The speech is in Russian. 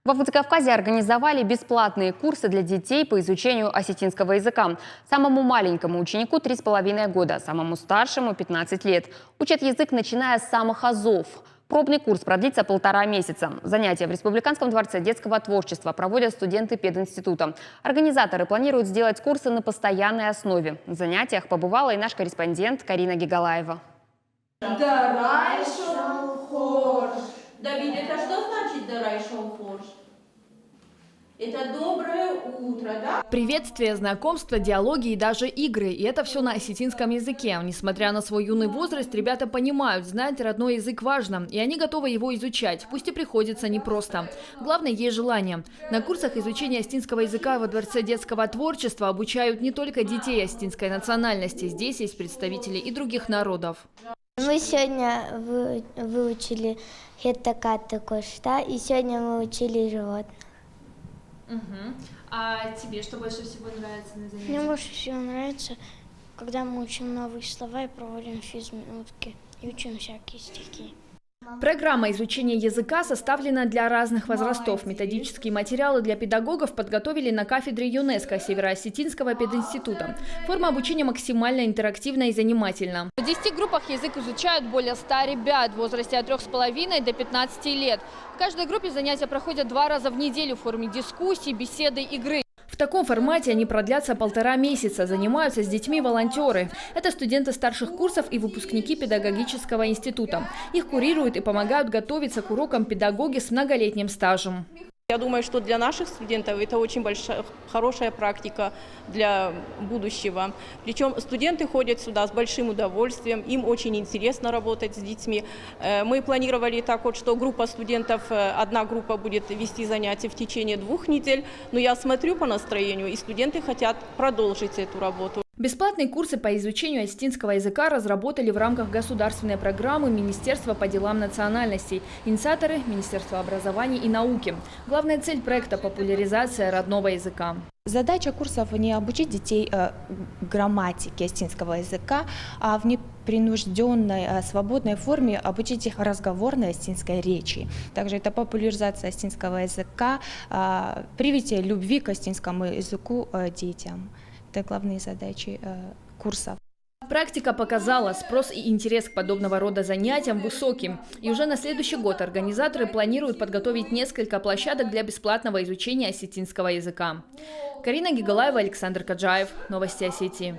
Во Владикавказе организовали бесплатные курсы для детей по изучению осетинского языка. Самому маленькому ученику 3,5 года, самому старшему 15 лет. Учат язык, начиная с самых азов. Пробный курс продлится 1,5 месяца. Занятия в Республиканском дворце детского творчества проводят студенты пединститута. Организаторы планируют сделать курсы на постоянной основе. На занятиях побывала и наш корреспондент Карина Гигалаева. Дарай шоу-хорш. Давид, это что значит дарай шоу-хорш? Это доброе утро, да? Приветствие, знакомство, диалоги и даже игры. И это все на осетинском языке. Несмотря на свой юный возраст, ребята понимают, знать родной язык важно. И они готовы его изучать, пусть и приходится непросто. Главное, есть желание. На курсах изучения осетинского языка во Дворце детского творчества обучают не только детей осетинской национальности. Здесь есть представители и других народов. Мы сегодня выучили хеттакаты кошта, и сегодня мы учили животных. А тебе что больше всего нравится на занятиях? Мне больше всего нравится, когда мы учим новые слова и проводим физминутки, и учим всякие стихи. Программа изучения языка составлена для разных возрастов. Методические материалы для педагогов подготовили на кафедре ЮНЕСКО Северо-Осетинского пединститута. Форма обучения максимально интерактивна и занимательна. В 10 группах язык изучают более 100 ребят в возрасте от 3,5 до 15 лет. В каждой группе занятия проходят 2 раза в неделю в форме дискуссий, беседы, игры. В таком формате они продлятся 1,5 месяца. Занимаются с детьми волонтеры. Это студенты старших курсов и выпускники педагогического института. Их курируют и помогают готовиться к урокам педагоги с многолетним стажем. Я думаю, что для наших студентов это очень хорошая практика для будущего. Причем студенты ходят сюда с большим удовольствием, им очень интересно работать с детьми. Мы планировали так вот, что группа студентов, одна группа будет вести занятия в течение 2 недель, но я смотрю по настроению, и студенты хотят продолжить эту работу. Бесплатные курсы по изучению осетинского языка разработали в рамках государственной программы Министерства по делам национальностей. Инициаторы – Министерство образования и науки. Главная цель проекта – популяризация родного языка. Задача курсов не обучить детей грамматике осетинского языка, а в непринужденной, свободной форме обучить их разговорной осетинской речи. Также это популяризация осетинского языка, привитие любви к осетинскому языку детям. Это главные задачи курсов. Практика показала, спрос и интерес к подобного рода занятиям высоким. И уже на следующий год организаторы планируют подготовить несколько площадок для бесплатного изучения осетинского языка. Карина Гигалаева, Александр Каджаев. Новости Осетии.